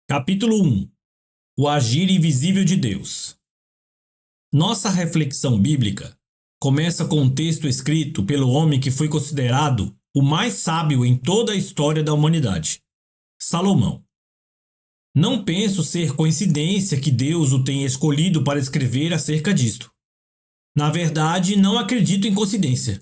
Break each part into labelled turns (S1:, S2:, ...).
S1: Capítulo 1. O agir invisível de Deus. Nossa reflexão bíblica começa com um texto escrito pelo homem que foi considerado o mais sábio em toda a história da humanidade, Salomão. Não penso ser coincidência que Deus o tenha escolhido para escrever acerca disto. Na verdade, não acredito em coincidência.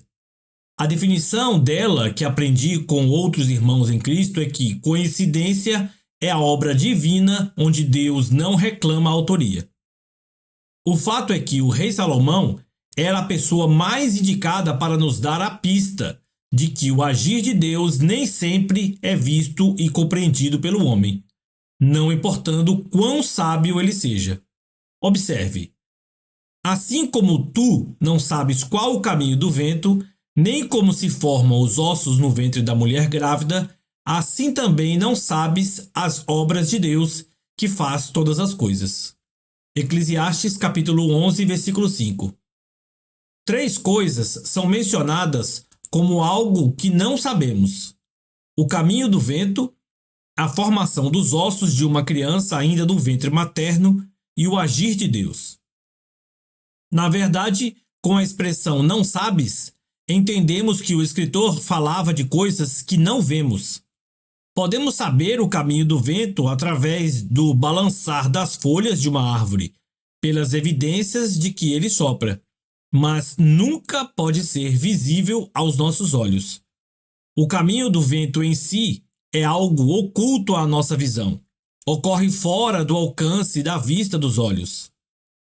S1: A definição dela que aprendi com outros irmãos em Cristo é que coincidência é a obra divina onde Deus não reclama a autoria. O fato é que o rei Salomão era a pessoa mais indicada para nos dar a pista de que o agir de Deus nem sempre é visto e compreendido pelo homem, não importando quão sábio ele seja. Observe. Assim como tu não sabes qual o caminho do vento, nem como se formam os ossos no ventre da mulher grávida, assim também não sabes as obras de Deus, que faz todas as coisas. Eclesiastes capítulo 11, versículo 5. Três coisas são mencionadas como algo que não sabemos: o caminho do vento, a formação dos ossos de uma criança ainda no ventre materno e o agir de Deus. Na verdade, com a expressão não sabes, entendemos que o escritor falava de coisas que não vemos. Podemos saber o caminho do vento através do balançar das folhas de uma árvore, pelas evidências de que ele sopra, mas nunca pode ser visível aos nossos olhos. O caminho do vento em si é algo oculto à nossa visão. Ocorre fora do alcance da vista dos olhos.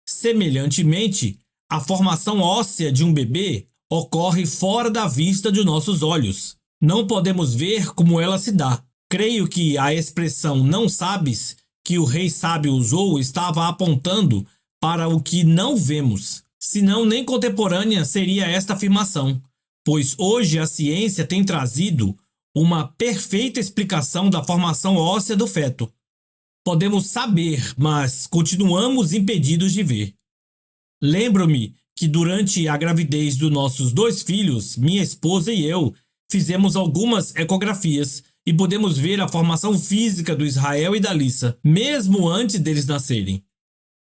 S1: Semelhantemente, a formação óssea de um bebê ocorre fora da vista de nossos olhos. Não podemos ver como ela se dá. Creio que a expressão não sabes que o rei sábio usou estava apontando para o que não vemos. Senão nem contemporânea seria esta afirmação, pois hoje a ciência tem trazido uma perfeita explicação da formação óssea do feto. Podemos saber, mas continuamos impedidos de ver. Lembro-me que durante a gravidez dos nossos 2 filhos, minha esposa e eu, fizemos algumas ecografias e podemos ver a formação física do Israel e da Lissa, mesmo antes deles nascerem.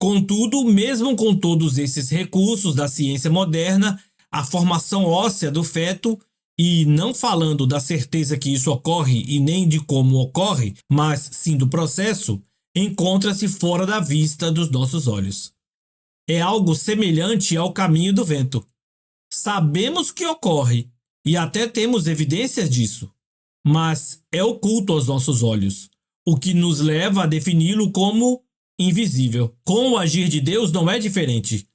S1: Contudo, mesmo com todos esses recursos da ciência moderna, a formação óssea do feto, e não falando da certeza que isso ocorre e nem de como ocorre, mas sim do processo, encontra-se fora da vista dos nossos olhos. É algo semelhante ao caminho do vento. Sabemos que ocorre e até temos evidências disso, mas é oculto aos nossos olhos, o que nos leva a defini-lo como invisível. Com o agir de Deus não é diferente.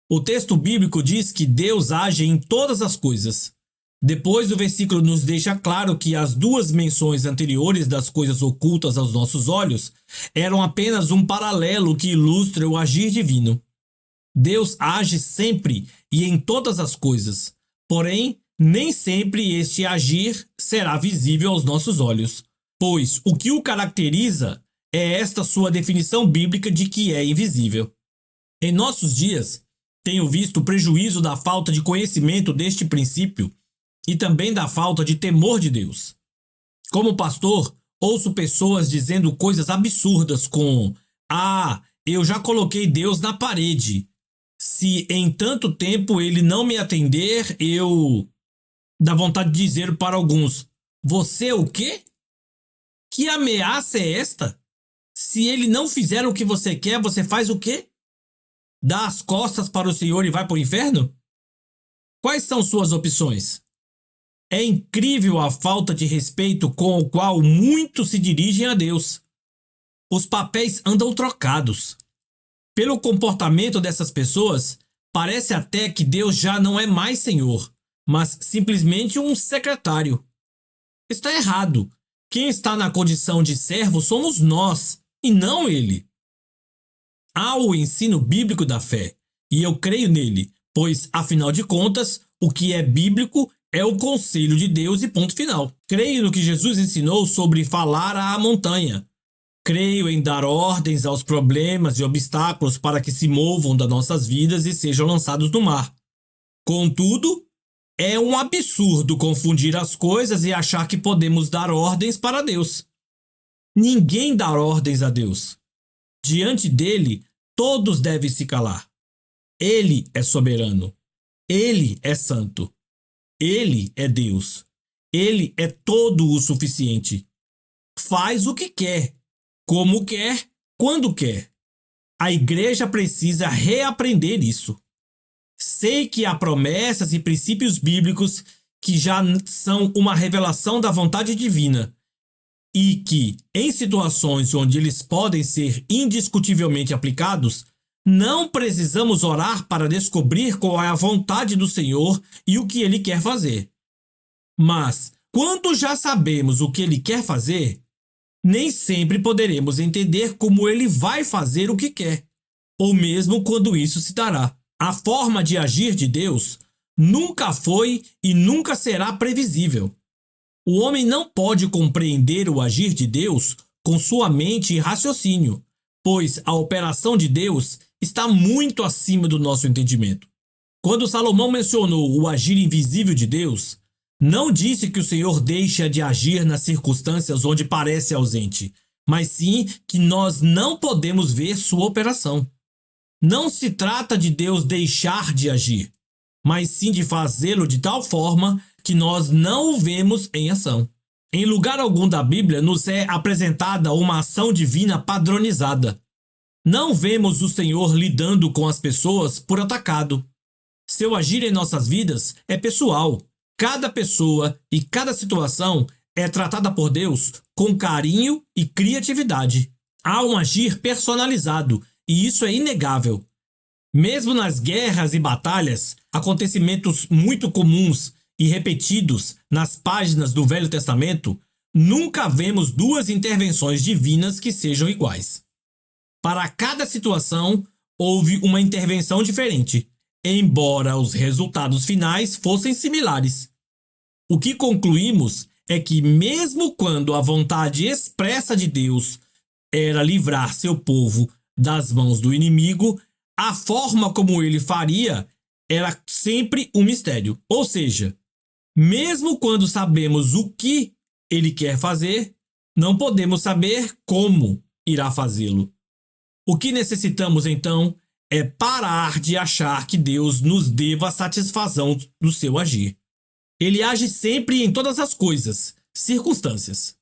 S1: O texto bíblico diz que Deus age em todas as coisas. Depois, o versículo nos deixa claro que as 2 menções anteriores das coisas ocultas aos nossos olhos eram apenas um paralelo que ilustra o agir divino. Deus age sempre e em todas as coisas, porém, nem sempre este agir será visível aos nossos olhos, pois o que o caracteriza é esta sua definição bíblica de que é invisível. Em nossos dias, tenho visto o prejuízo da falta de conhecimento deste princípio e também da falta de temor de Deus. Como pastor, ouço pessoas dizendo coisas absurdas como: eu já coloquei Deus na parede. Se em tanto tempo ele não me atender, eu... Dá vontade de dizer para alguns: você o quê? Que ameaça é esta? Se ele não fizer o que você quer, você faz o quê? Dá as costas para o Senhor e vai para o inferno? Quais são suas opções? É incrível a falta de respeito com o qual muitos se dirigem a Deus. Os papéis andam trocados. Pelo comportamento dessas pessoas, parece até que Deus já não é mais Senhor, mas simplesmente um secretário. Está errado. Quem está na condição de servo somos nós, e não ele. Há o ensino bíblico da fé, e eu creio nele, pois, afinal de contas, o que é bíblico é o conselho de Deus e ponto final. Creio no que Jesus ensinou sobre falar à montanha. Creio em dar ordens aos problemas e obstáculos para que se movam das nossas vidas e sejam lançados no mar. Contudo, é um absurdo confundir as coisas e achar que podemos dar ordens para Deus. Ninguém dá ordens a Deus. Diante dele, todos devem se calar. Ele é soberano. Ele é santo. Ele é Deus. Ele é todo o suficiente. Faz o que quer, como quer, quando quer. A igreja precisa reaprender isso. Sei que há promessas e princípios bíblicos que já são uma revelação da vontade divina e que, em situações onde eles podem ser indiscutivelmente aplicados, não precisamos orar para descobrir qual é a vontade do Senhor e o que Ele quer fazer. Mas, quando já sabemos o que Ele quer fazer, nem sempre poderemos entender como Ele vai fazer o que quer, ou mesmo quando isso se dará. A forma de agir de Deus nunca foi e nunca será previsível. O homem não pode compreender o agir de Deus com sua mente e raciocínio, pois a operação de Deus está muito acima do nosso entendimento. Quando Salomão mencionou o agir invisível de Deus, não disse que o Senhor deixa de agir nas circunstâncias onde parece ausente, mas sim que nós não podemos ver sua operação. Não se trata de Deus deixar de agir, mas sim de fazê-lo de tal forma que nós não o vemos em ação. Em lugar algum da Bíblia nos é apresentada uma ação divina padronizada. Não vemos o Senhor lidando com as pessoas por atacado. Seu agir em nossas vidas é pessoal. Cada pessoa e cada situação é tratada por Deus com carinho e criatividade. Há um agir personalizado, e isso é inegável. Mesmo nas guerras e batalhas, acontecimentos muito comuns e repetidos nas páginas do Velho Testamento, nunca vemos duas intervenções divinas que sejam iguais. Para cada situação, houve uma intervenção diferente, embora os resultados finais fossem similares. O que concluímos é que, mesmo quando a vontade expressa de Deus era livrar seu povo das mãos do inimigo, a forma como ele faria era sempre um mistério. Ou seja, mesmo quando sabemos o que ele quer fazer, não podemos saber como irá fazê-lo. O que necessitamos, então, é parar de achar que Deus nos deva a satisfação do seu agir. Ele age sempre em todas as coisas, circunstâncias.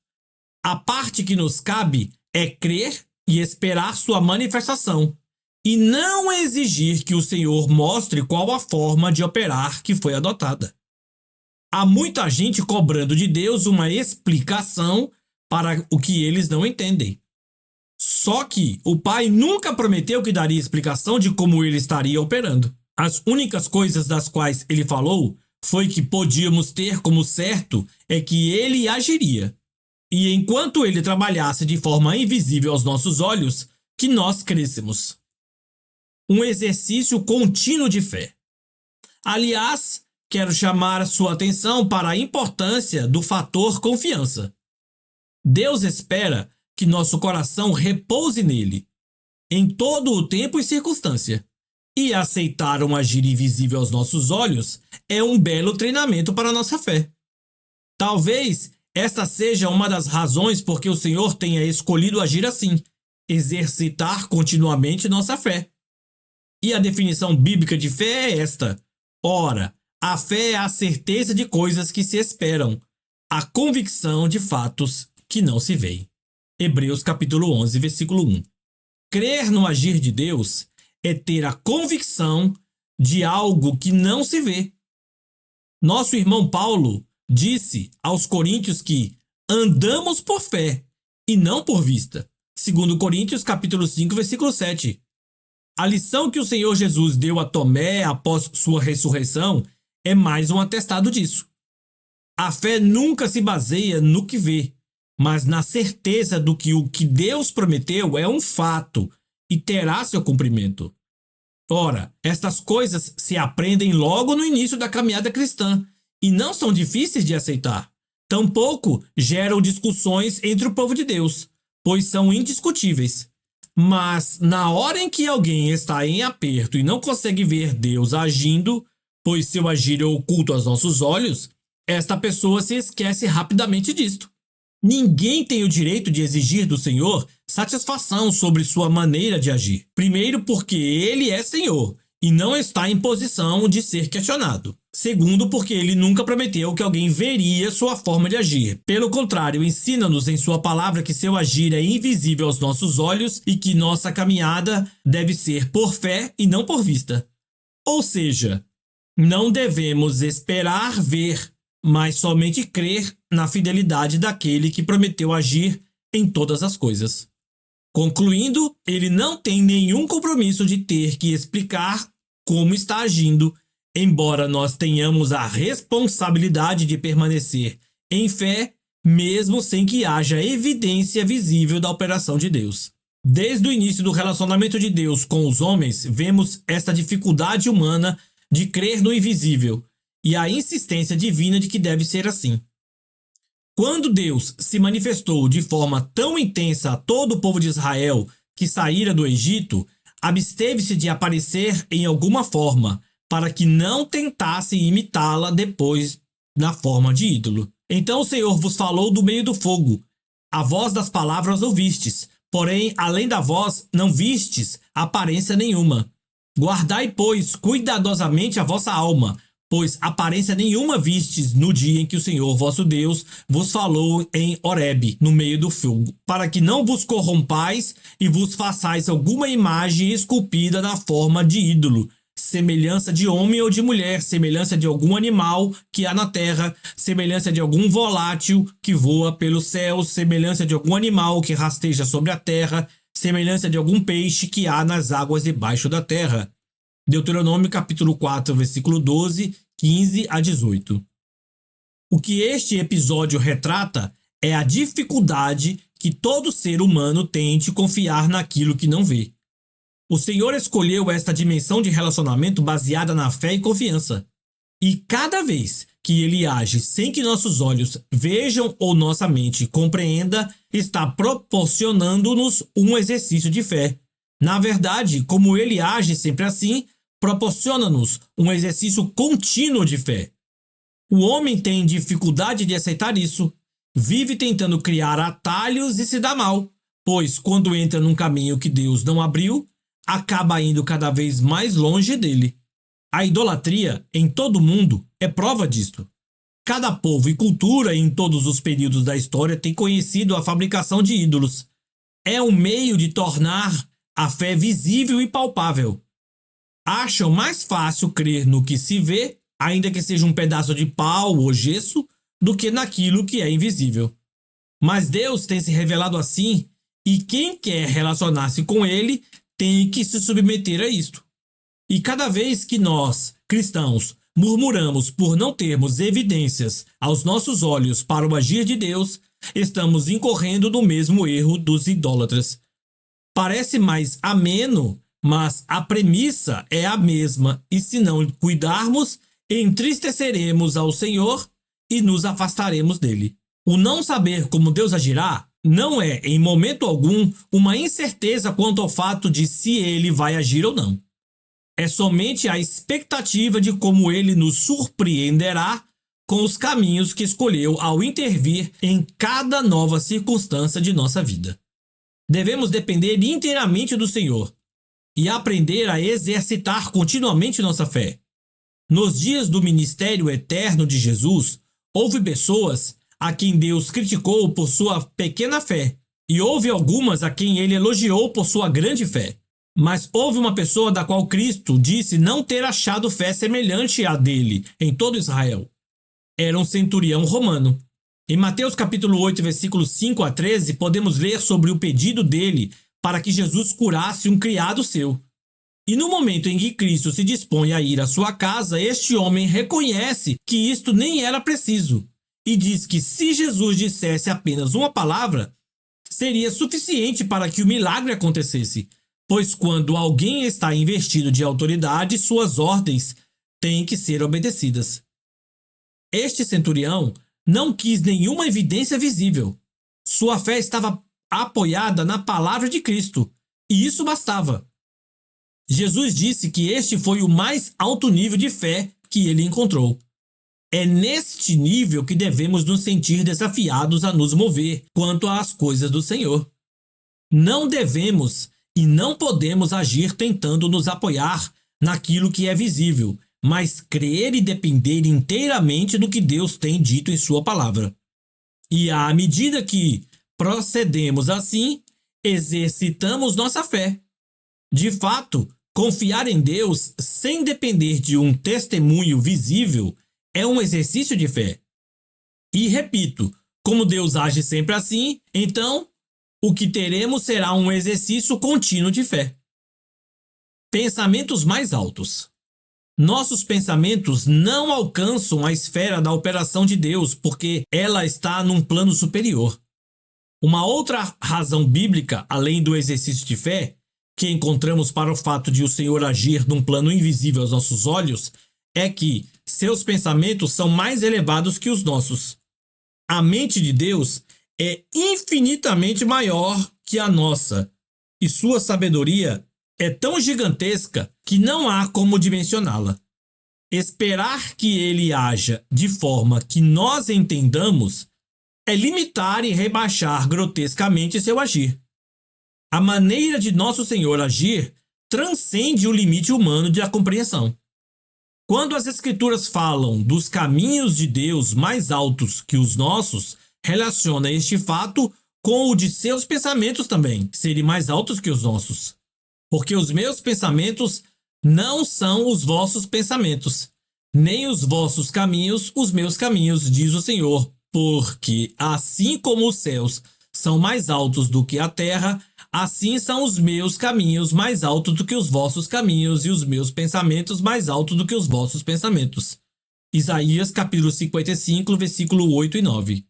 S1: A parte que nos cabe é crer e esperar sua manifestação, e não exigir que o Senhor mostre qual a forma de operar que foi adotada. Há muita gente cobrando de Deus uma explicação para o que eles não entendem. Só que o Pai nunca prometeu que daria explicação de como ele estaria operando. As únicas coisas das quais ele falou foi que podíamos ter como certo é que ele agiria. E enquanto ele trabalhasse de forma invisível aos nossos olhos, que nós crescemos. Um exercício contínuo de fé. Aliás, quero chamar sua atenção para a importância do fator confiança. Deus espera que nosso coração repouse nele, em todo o tempo e circunstância. E aceitar um agir invisível aos nossos olhos é um belo treinamento para a nossa fé. Talvez esta seja uma das razões por que o Senhor tenha escolhido agir assim, exercitar continuamente nossa fé. E a definição bíblica de fé é esta: ora, a fé é a certeza de coisas que se esperam, a convicção de fatos que não se veem. Hebreus capítulo 11, versículo 1. Crer no agir de Deus é ter a convicção de algo que não se vê. Nosso irmão Paulo disse aos coríntios que andamos por fé e não por vista. 2 Coríntios capítulo 5, versículo 7. A lição que o Senhor Jesus deu a Tomé após sua ressurreição é mais um atestado disso. A fé nunca se baseia no que vê, mas na certeza do que o que Deus prometeu é um fato e terá seu cumprimento. Ora, estas coisas se aprendem logo no início da caminhada cristã e não são difíceis de aceitar. Tampouco geram discussões entre o povo de Deus, pois são indiscutíveis. Mas na hora em que alguém está em aperto e não consegue ver Deus agindo, pois seu agir é oculto aos nossos olhos, esta pessoa se esquece rapidamente disto. Ninguém tem o direito de exigir do Senhor satisfação sobre sua maneira de agir. Primeiro, porque ele é Senhor e não está em posição de ser questionado. Segundo, porque ele nunca prometeu que alguém veria sua forma de agir. Pelo contrário, ensina-nos em sua palavra que seu agir é invisível aos nossos olhos e que nossa caminhada deve ser por fé e não por vista. Ou seja, não devemos esperar ver, mas somente crer na fidelidade daquele que prometeu agir em todas as coisas. Concluindo, ele não tem nenhum compromisso de ter que explicar como está agindo, embora nós tenhamos a responsabilidade de permanecer em fé, mesmo sem que haja evidência visível da operação de Deus. Desde o início do relacionamento de Deus com os homens, vemos esta dificuldade humana de crer no invisível e a insistência divina de que deve ser assim. Quando Deus se manifestou de forma tão intensa a todo o povo de Israel que saíra do Egito, absteve-se de aparecer em alguma forma, para que não tentasse imitá-la depois na forma de ídolo. Então o Senhor vos falou do meio do fogo. A voz das palavras ouvistes, porém, além da voz, não vistes aparência nenhuma. Guardai, pois, cuidadosamente a vossa alma, pois aparência nenhuma vistes no dia em que o Senhor vosso Deus vos falou em Horebe, no meio do fogo, para que não vos corrompais e vos façais alguma imagem esculpida na forma de ídolo, semelhança de homem ou de mulher, semelhança de algum animal que há na terra, semelhança de algum volátil que voa pelos céus, semelhança de algum animal que rasteja sobre a terra, semelhança de algum peixe que há nas águas debaixo da terra. Deuteronômio capítulo 4, versículo 12, 15 a 18. O que este episódio retrata é a dificuldade que todo ser humano tem de confiar naquilo que não vê. O Senhor escolheu esta dimensão de relacionamento baseada na fé e confiança. E cada vez que ele age sem que nossos olhos vejam ou nossa mente compreenda, está proporcionando-nos um exercício de fé. Na verdade, como ele age sempre assim, proporciona-nos um exercício contínuo de fé. O homem tem dificuldade de aceitar isso, vive tentando criar atalhos e se dá mal, pois quando entra num caminho que Deus não abriu, acaba indo cada vez mais longe dele. A idolatria em todo o mundo é prova disto. Cada povo e cultura em todos os períodos da história tem conhecido a fabricação de ídolos. É um meio de tornar a fé visível e palpável. Acham mais fácil crer no que se vê, ainda que seja um pedaço de pau ou gesso, do que naquilo que é invisível. Mas Deus tem se revelado assim, e quem quer relacionar-se com ele tem que se submeter a isto. E cada vez que nós, cristãos, murmuramos por não termos evidências aos nossos olhos para o agir de Deus, estamos incorrendo no mesmo erro dos idólatras. Parece mais ameno, mas a premissa é a mesma, e se não cuidarmos, entristeceremos ao Senhor e nos afastaremos dele. O não saber como Deus agirá não é, em momento algum, uma incerteza quanto ao fato de se ele vai agir ou não. É somente a expectativa de como ele nos surpreenderá com os caminhos que escolheu ao intervir em cada nova circunstância de nossa vida. Devemos depender inteiramente do Senhor e aprender a exercitar continuamente nossa fé. Nos dias do ministério eterno de Jesus, houve pessoas a quem Deus criticou por sua pequena fé, e houve algumas a quem ele elogiou por sua grande fé. Mas houve uma pessoa da qual Cristo disse não ter achado fé semelhante à dele em todo Israel. Era um centurião romano. Em Mateus capítulo 8, versículos 5 a 13, podemos ler sobre o pedido dele para que Jesus curasse um criado seu. E no momento em que Cristo se dispõe a ir à sua casa, este homem reconhece que isto nem era preciso e diz que se Jesus dissesse apenas uma palavra, seria suficiente para que o milagre acontecesse, pois quando alguém está investido de autoridade, suas ordens têm que ser obedecidas. Este centurião não quis nenhuma evidência visível. Sua fé estava apoiada na palavra de Cristo, e isso bastava. Jesus disse que este foi o mais alto nível de fé que ele encontrou. É neste nível que devemos nos sentir desafiados a nos mover quanto às coisas do Senhor. Não devemos e não podemos agir tentando nos apoiar naquilo que é visível, mas crer e depender inteiramente do que Deus tem dito em sua palavra. E à medida que procedemos assim, exercitamos nossa fé. De fato, confiar em Deus sem depender de um testemunho visível é um exercício de fé. E repito, como Deus age sempre assim, então o que teremos será um exercício contínuo de fé. Pensamentos mais altos. Nossos pensamentos não alcançam a esfera da operação de Deus porque ela está num plano superior. Uma outra razão bíblica, além do exercício de fé, que encontramos para o fato de o Senhor agir num plano invisível aos nossos olhos, é que seus pensamentos são mais elevados que os nossos. A mente de Deus é infinitamente maior que a nossa, e sua sabedoria é tão gigantesca que não há como dimensioná-la. Esperar que ele haja de forma que nós entendamos é limitar e rebaixar grotescamente seu agir. A maneira de nosso Senhor agir transcende o limite humano de compreensão. Quando as Escrituras falam dos caminhos de Deus mais altos que os nossos, relaciona este fato com o de seus pensamentos também, serem mais altos que os nossos. Porque os meus pensamentos não são os vossos pensamentos, nem os vossos caminhos os meus caminhos, diz o Senhor. Porque assim como os céus são mais altos do que a terra, assim são os meus caminhos mais altos do que os vossos caminhos e os meus pensamentos mais altos do que os vossos pensamentos. Isaías capítulo 55, versículo 8 e 9.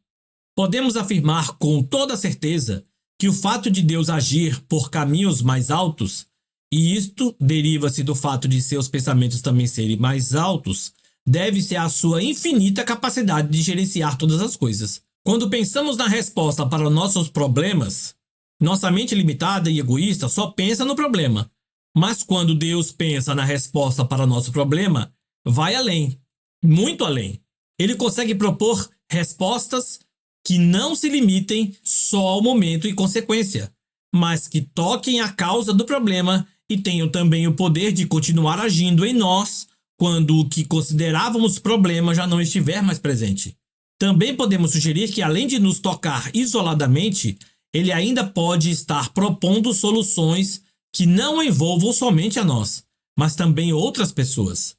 S1: Podemos afirmar com toda certeza que o fato de Deus agir por caminhos mais altos, e isto deriva-se do fato de seus pensamentos também serem mais altos, deve-se à sua infinita capacidade de gerenciar todas as coisas. Quando pensamos na resposta para nossos problemas, nossa mente limitada e egoísta só pensa no problema. Mas quando Deus pensa na resposta para nosso problema, vai além, muito além. Ele consegue propor respostas que não se limitem só ao momento e consequência, mas que toquem a causa do problema e tenham também o poder de continuar agindo em nós quando o que considerávamos problema já não estiver mais presente. Também podemos sugerir que, além de nos tocar isoladamente, ele ainda pode estar propondo soluções que não envolvam somente a nós, mas também outras pessoas.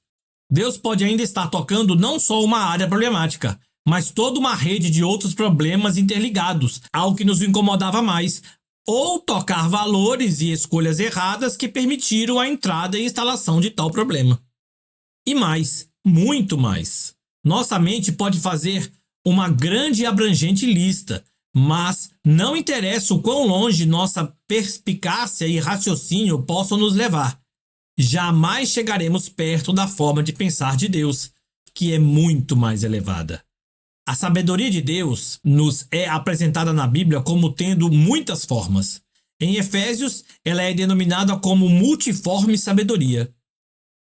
S1: Deus pode ainda estar tocando não só uma área problemática, mas toda uma rede de outros problemas interligados, algo que nos incomodava mais, ou tocar valores e escolhas erradas que permitiram a entrada e instalação de tal problema. E mais, muito mais. Nossa mente pode fazer uma grande e abrangente lista, mas não interessa o quão longe nossa perspicácia e raciocínio possam nos levar. Jamais chegaremos perto da forma de pensar de Deus, que é muito mais elevada. A sabedoria de Deus nos é apresentada na Bíblia como tendo muitas formas. Em Efésios, ela é denominada como multiforme sabedoria.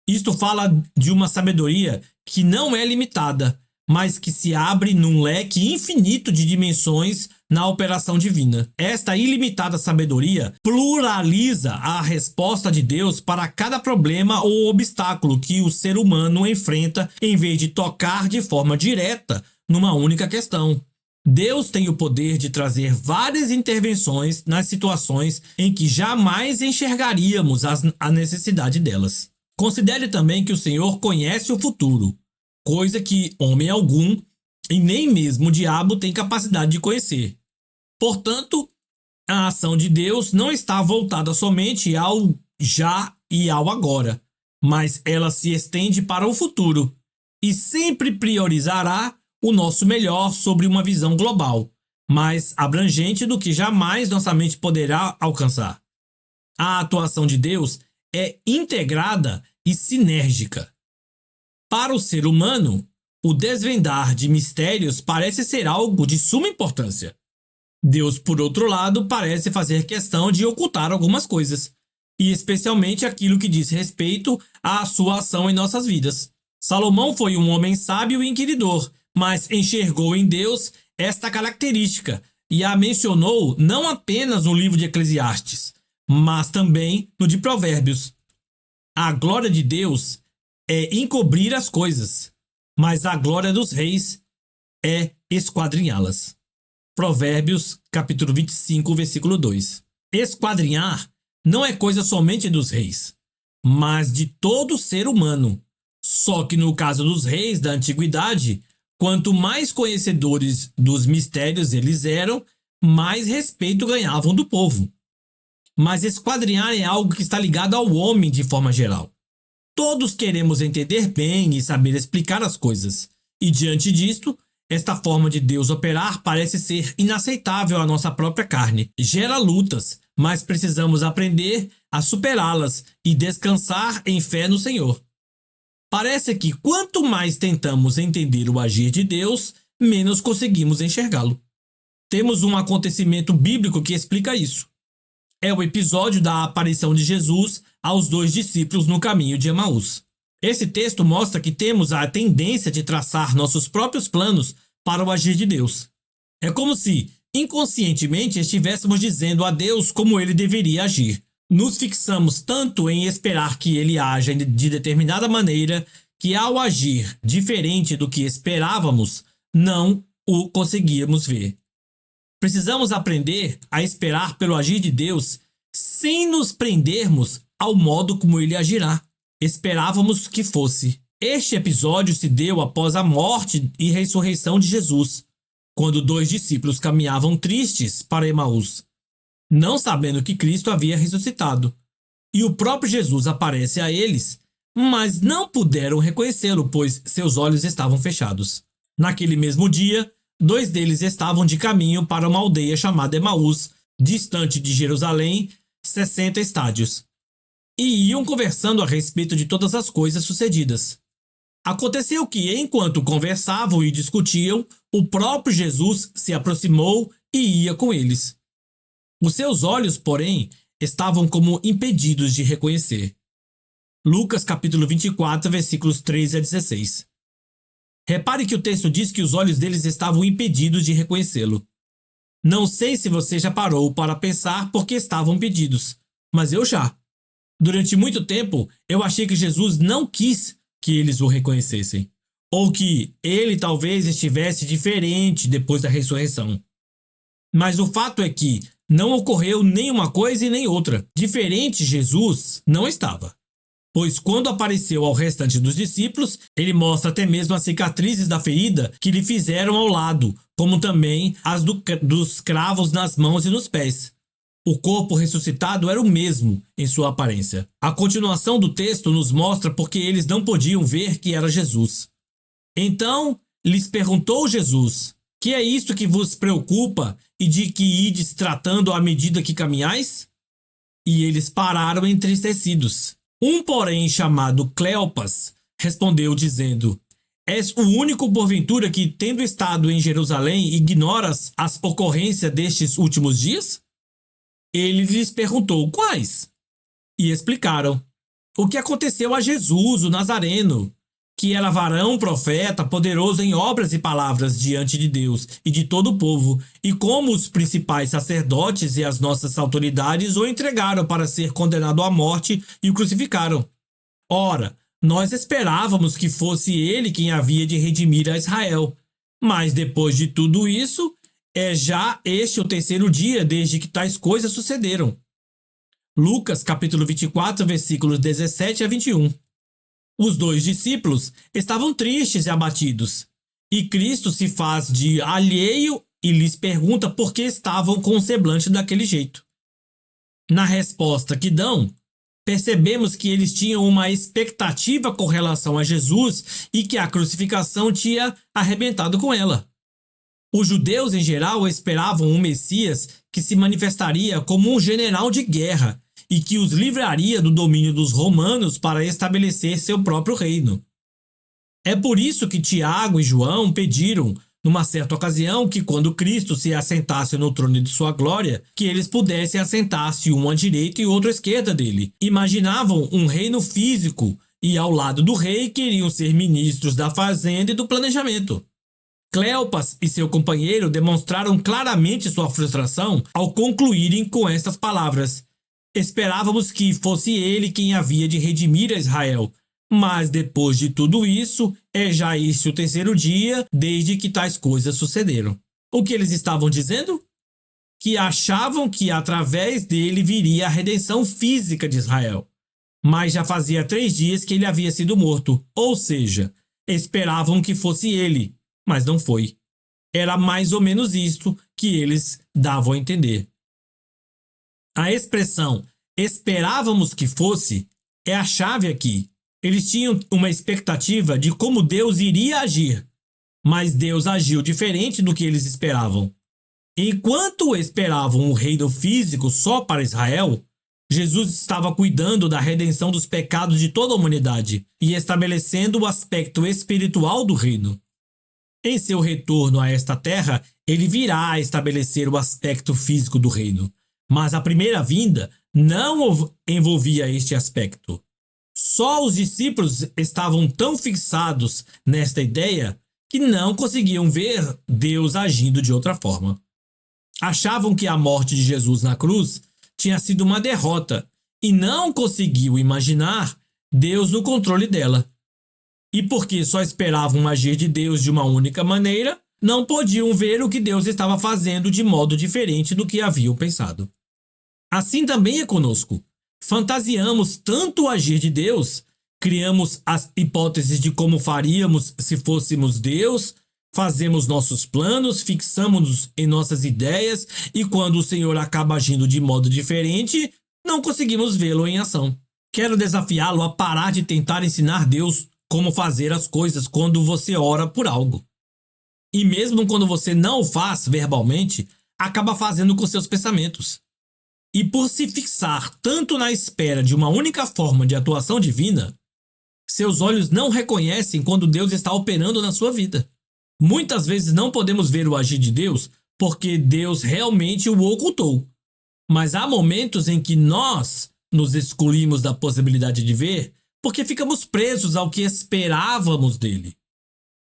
S1: Isto fala de uma sabedoria que não é limitada, mas que se abre num leque infinito de dimensões na operação divina. Esta ilimitada sabedoria pluraliza a resposta de Deus para cada problema ou obstáculo que o ser humano enfrenta, em vez de tocar de forma direta numa única questão. Deus tem o poder de trazer várias intervenções nas situações em que jamais enxergaríamos a necessidade delas. Considere também que o Senhor conhece o futuro, coisa que homem algum e nem mesmo o diabo tem capacidade de conhecer. Portanto, a ação de Deus não está voltada somente ao já e ao agora, mas ela se estende para o futuro e sempre priorizará o nosso melhor sobre uma visão global, mais abrangente do que jamais nossa mente poderá alcançar. A atuação de Deus é integrada e sinérgica. Para o ser humano, o desvendar de mistérios parece ser algo de suma importância. Deus, por outro lado, parece fazer questão de ocultar algumas coisas, e especialmente aquilo que diz respeito à sua ação em nossas vidas. Salomão foi um homem sábio e inquiridor, mas enxergou em Deus esta característica e a mencionou não apenas no livro de Eclesiastes, mas também no de Provérbios. A glória de Deus é encobrir as coisas, mas a glória dos reis é esquadrinhá-las. Provérbios, capítulo 25, versículo 2. Esquadrinhar não é coisa somente dos reis, mas de todo ser humano. Só que no caso dos reis da antiguidade, quanto mais conhecedores dos mistérios eles eram, mais respeito ganhavam do povo. Mas esquadrinhar é algo que está ligado ao homem de forma geral. Todos queremos entender bem e saber explicar as coisas. E diante disto, esta forma de Deus operar parece ser inaceitável à nossa própria carne. Gera lutas, mas precisamos aprender a superá-las e descansar em fé no Senhor. Parece que quanto mais tentamos entender o agir de Deus, menos conseguimos enxergá-lo. Temos um acontecimento bíblico que explica isso. É o episódio da aparição de Jesus aos 2 discípulos no caminho de Emaús. Esse texto mostra que temos a tendência de traçar nossos próprios planos para o agir de Deus. É como se, inconscientemente, estivéssemos dizendo a Deus como ele deveria agir. Nos fixamos tanto em esperar que ele haja de determinada maneira que, ao agir diferente do que esperávamos, não o conseguíamos ver. Precisamos aprender a esperar pelo agir de Deus sem nos prendermos ao modo como ele agirá. Esperávamos que fosse. Este episódio se deu após a morte e ressurreição de Jesus, quando 2 discípulos caminhavam tristes para Emaús, não sabendo que Cristo havia ressuscitado. E o próprio Jesus aparece a eles, mas não puderam reconhecê-lo, pois seus olhos estavam fechados. Naquele mesmo dia, 2 deles estavam de caminho para uma aldeia chamada Emaús, distante de Jerusalém, 60 estádios, e iam conversando a respeito de todas as coisas sucedidas. Aconteceu que, enquanto conversavam e discutiam, o próprio Jesus se aproximou e ia com eles. Os seus olhos, porém, estavam como impedidos de reconhecer. Lucas capítulo 24, versículos 13 a 16. Repare que o texto diz que os olhos deles estavam impedidos de reconhecê-lo. Não sei se você já parou para pensar por que estavam impedidos, mas eu já. Durante muito tempo, eu achei que Jesus não quis que eles o reconhecessem, ou que ele talvez estivesse diferente depois da ressurreição. Mas o fato é que não ocorreu nem uma coisa e nem outra. Diferente, Jesus não estava. Pois quando apareceu ao restante dos discípulos, ele mostra até mesmo as cicatrizes da ferida que lhe fizeram ao lado, como também as dos cravos nas mãos e nos pés. O corpo ressuscitado era o mesmo em sua aparência. A continuação do texto nos mostra porque eles não podiam ver que era Jesus. Então lhes perguntou Jesus: que é isto que vos preocupa e de que ides tratando à medida que caminhais? E eles pararam entristecidos. Um, porém, chamado Cleopas, respondeu dizendo: és o único porventura que, tendo estado em Jerusalém, ignoras as ocorrências destes últimos dias? Ele lhes perguntou: quais? E explicaram o que aconteceu a Jesus, o Nazareno, que era varão, profeta, poderoso em obras e palavras diante de Deus e de todo o povo, e como os principais sacerdotes e as nossas autoridades o entregaram para ser condenado à morte e o crucificaram. Ora, nós esperávamos que fosse ele quem havia de redimir a Israel. Mas depois de tudo isso, é já este o 3º dia desde que tais coisas sucederam. Lucas capítulo 24, versículos 17 a 21. Os 2 discípulos estavam tristes e abatidos, e Cristo se faz de alheio e lhes pergunta por que estavam com o semblante daquele jeito. Na resposta que dão, percebemos que eles tinham uma expectativa com relação a Jesus e que a crucificação tinha arrebentado com ela. Os judeus, em geral, esperavam um Messias que se manifestaria como um general de guerra e que os livraria do domínio dos romanos para estabelecer seu próprio reino. É por isso que Tiago e João pediram, numa certa ocasião, que quando Cristo se assentasse no trono de sua glória, que eles pudessem assentar-se um à direita e outro à esquerda dele. Imaginavam um reino físico e ao lado do rei queriam ser ministros da fazenda e do planejamento. Cleopas e seu companheiro demonstraram claramente sua frustração ao concluírem com estas palavras: esperávamos que fosse ele quem havia de redimir a Israel, mas depois de tudo isso, é já este o terceiro dia desde que tais coisas sucederam. O que eles estavam dizendo? Que achavam que através dele viria a redenção física de Israel. Mas já fazia 3 dias que ele havia sido morto, ou seja, esperavam que fosse ele, mas não foi. Era mais ou menos isto que eles davam a entender. A expressão esperávamos que fosse é a chave aqui. Eles tinham uma expectativa de como Deus iria agir, mas Deus agiu diferente do que eles esperavam. Enquanto esperavam um reino físico só para Israel, Jesus estava cuidando da redenção dos pecados de toda a humanidade e estabelecendo o aspecto espiritual do reino. Em seu retorno a esta terra, ele virá a estabelecer o aspecto físico do reino, mas a primeira vinda não envolvia este aspecto. Só os discípulos estavam tão fixados nesta ideia que não conseguiam ver Deus agindo de outra forma. Achavam que a morte de Jesus na cruz tinha sido uma derrota e não conseguiam imaginar Deus no controle dela. E porque só esperavam o agir de Deus de uma única maneira, não podiam ver o que Deus estava fazendo de modo diferente do que haviam pensado. Assim também é conosco. Fantasiamos tanto o agir de Deus, criamos as hipóteses de como faríamos se fôssemos Deus, fazemos nossos planos, fixamos-nos em nossas ideias e quando o Senhor acaba agindo de modo diferente, não conseguimos vê-lo em ação. Quero desafiá-lo a parar de tentar ensinar Deus como fazer as coisas quando você ora por algo. E mesmo quando você não o faz verbalmente, acaba fazendo com seus pensamentos. E por se fixar tanto na espera de uma única forma de atuação divina, seus olhos não reconhecem quando Deus está operando na sua vida. Muitas vezes não podemos ver o agir de Deus porque Deus realmente o ocultou. Mas há momentos em que nós nos excluímos da possibilidade de ver porque ficamos presos ao que esperávamos dele.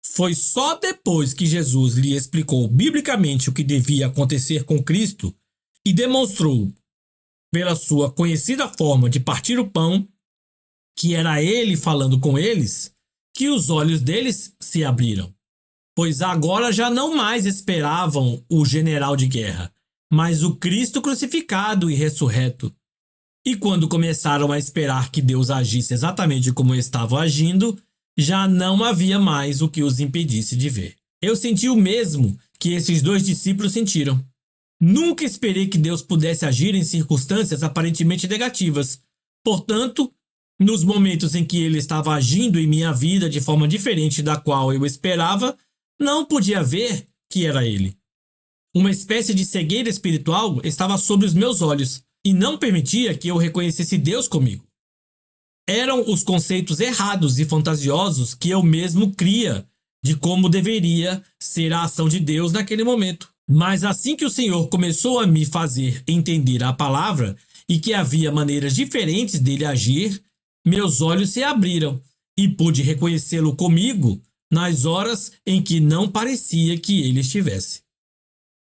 S1: Foi só depois que Jesus lhe explicou biblicamente o que devia acontecer com Cristo e demonstrou, pela sua conhecida forma de partir o pão, que era ele falando com eles, que os olhos deles se abriram. Pois agora já não mais esperavam o general de guerra, mas o Cristo crucificado e ressurreto. E quando começaram a esperar que Deus agisse exatamente como estava agindo, já não havia mais o que os impedisse de ver. Eu senti o mesmo que esses 2 discípulos sentiram. Nunca esperei que Deus pudesse agir em circunstâncias aparentemente negativas. Portanto, nos momentos em que ele estava agindo em minha vida de forma diferente da qual eu esperava, não podia ver que era ele. Uma espécie de cegueira espiritual estava sobre os meus olhos e não permitia que eu reconhecesse Deus comigo. Eram os conceitos errados e fantasiosos que eu mesmo cria de como deveria ser a ação de Deus naquele momento. Mas assim que o Senhor começou a me fazer entender a palavra e que havia maneiras diferentes dele agir, meus olhos se abriram e pude reconhecê-lo comigo nas horas em que não parecia que ele estivesse.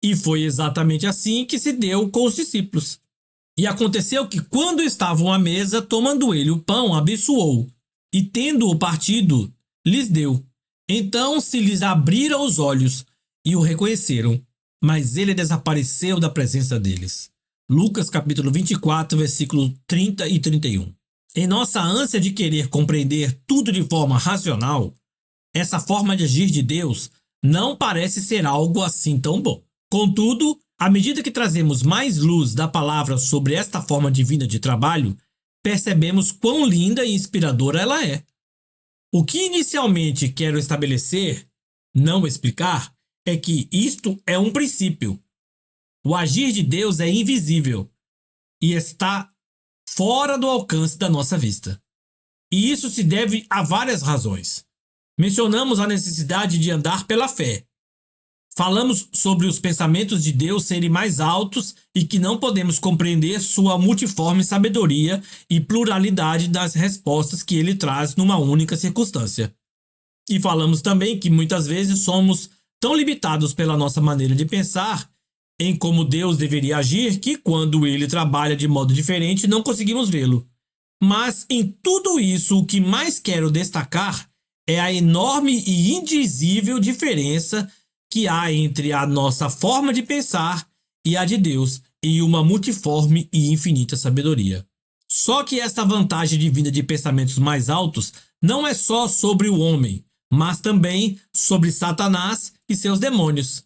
S1: E foi exatamente assim que se deu com os discípulos. E aconteceu que quando estavam à mesa, tomando ele o pão, abençoou, e tendo-o partido, lhes deu. Então se lhes abriram os olhos e o reconheceram, mas ele desapareceu da presença deles. Lucas capítulo 24, versículo 30 e 31. Em nossa ânsia de querer compreender tudo de forma racional, essa forma de agir de Deus não parece ser algo assim tão bom. Contudo, à medida que trazemos mais luz da palavra sobre esta forma divina de trabalho, percebemos quão linda e inspiradora ela é. O que inicialmente quero estabelecer, não explicar, é que isto é um princípio. O agir de Deus é invisível e está fora do alcance da nossa vista. E isso se deve a várias razões. Mencionamos a necessidade de andar pela fé. Falamos sobre os pensamentos de Deus serem mais altos e que não podemos compreender sua multiforme sabedoria e pluralidade das respostas que ele traz numa única circunstância. E falamos também que muitas vezes somos tão limitados pela nossa maneira de pensar em como Deus deveria agir que, quando ele trabalha de modo diferente, não conseguimos vê-lo. Mas em tudo isso, o que mais quero destacar é a enorme e indizível diferença que há entre a nossa forma de pensar e a de Deus em uma multiforme e infinita sabedoria. Só que esta vantagem divina de pensamentos mais altos não é só sobre o homem, mas também sobre Satanás e seus demônios.